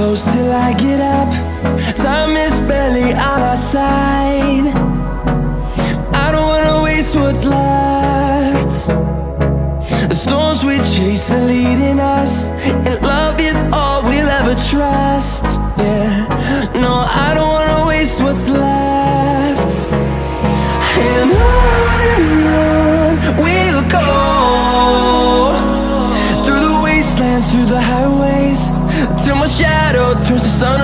close till I get up. Time is barely on our side. I don't wanna waste what's left. The storms we chase are leading us, and love is all we'll ever trust. Yeah, no, I don't wanna waste what's left. And on we'll go, through the wastelands, through the highways, till my shadow turns to sun